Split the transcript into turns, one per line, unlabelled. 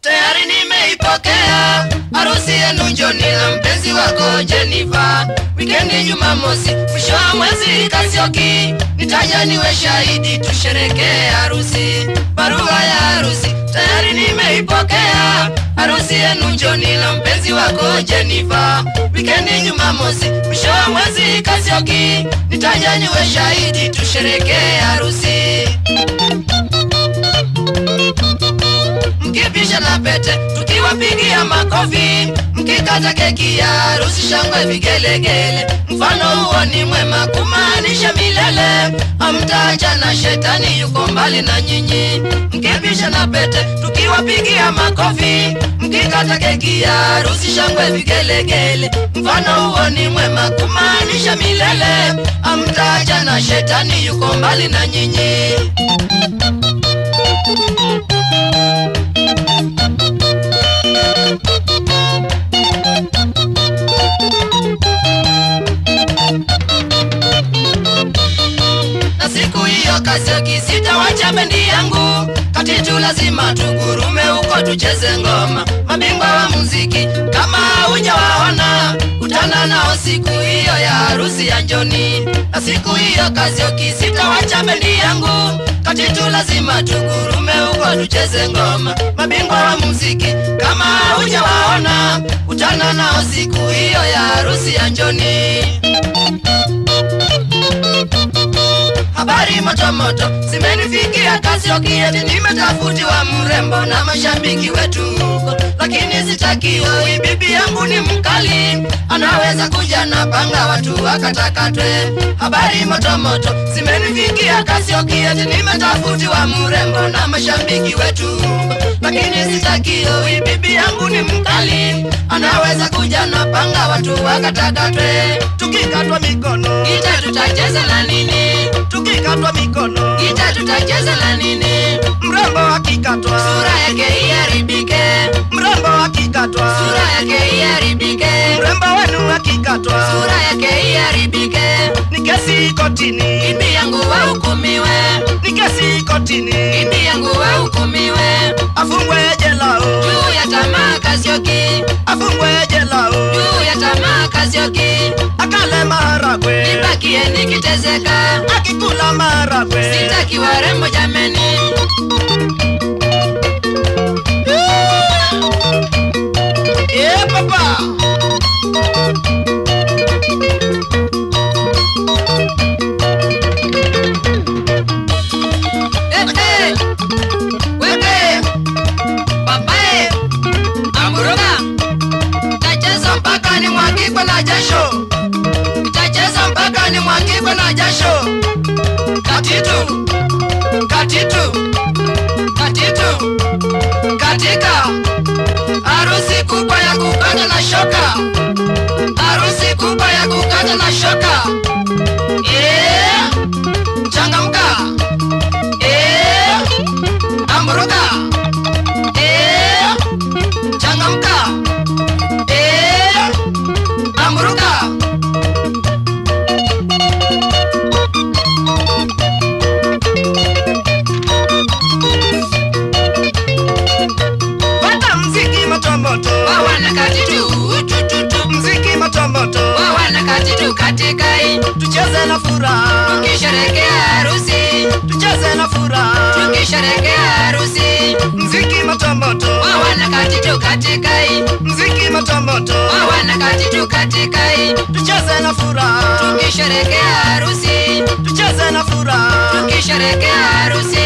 tayari nimeipokea harusi yenu John na mpenzi wako Jennifer. Wikendi Jumamosi mwisho wa mwezi Kasioki, nitaja niwe shahidi tusherekee harusi. Barua ya harusi tayari nimeipokea harusi yenu John na mpenzi wako Jennifer. Wikendi Jumamosi mwisho wa mwezi Kasioki, nitaja niwe shahidi tusherekee harusi. Mkipisha na pete tukiwapigia makofi, mkikata keki ya harusi shangwe vigelegele. Mfano huo ni mwema kumaanisha milele, hamtaacha na shetani yuko mbali na nyinyi. Mkipisha na pete tukiwapigia makofi, mkikata keki ya harusi shangwe vigelegele. Mfano huo ni mwema kumaanisha milele, hamtaacha na shetani yuko mbali na nyinyi. Na siku hiyo Kasioki sitawacha bendi yangu, katitu lazima tugurume huko tucheze ngoma. Mabingwa wa muziki kama hujawaona, kutana nao siku hiyo ya harusi ya John. Na siku hiyo Kasioki sitawacha bendi yangu, katitu lazima tugurume huko tucheze ngoma. Mabingwa wa muziki kama hujawaona, kutana nao siku hiyo ya harusi ya John. Habari moto moto zimenifikia Kasioki, eti nimetafutiwa mrembo na mashabiki wetu huko, lakini sitaki huyu bibi yangu ni mkali, anaweza kuja na panga watu wakatakatwe. Habari moto moto zimenifikia Kasioki, eti nimetafutiwa mrembo na mashabiki wetu huko, lakini sitaki huyu bibi yangu ni mkali, anaweza kuja na panga watu wakatakatwe. Tukikatwa mikono ita tutacheza na nini? Tukikatwa mikono ita tutacheza na nini? Mrembo akikatwa sura yake iharibike, mrembo akikatwa sura yake iharibike, mrembo wenu akikatwa sura yake iharibike. Ni kesi kotini, bibi yangu wahukumiwe. Ni kesi kotini, bibi yangu wahukumiwe. Afungwe jela juu ya tamaa Kasioki, afungwe jela juu ya tamaa Kasioki. Akale maharagwe nibakie nikitezeka, akikula maharagwe sitaki warembo jameni. Papa weke babae amuroga, tacheza mpaka ni mwagikwe na jasho, tacheza mpaka ni mwagikwe na jasho. Katitu katitu katitu katika harusi kubwa ya kukata na shoka, harusi kubwa ya kukata na shoka. Changamka amburuka, changamka amburuka. Pata mziki moto moto wawana katitu tututu, mziki moto moto wawana katitu katikai. Tucheze na furaha tukisherekea harusi, tucheze na furaha tukisherekea harusi. Mziki moto moto wawana katitu katikai, mziki moto moto wawana katitu katikai. Tucheze na furaha tukisherekea harusi, tucheze na furaha tukisherekea harusi.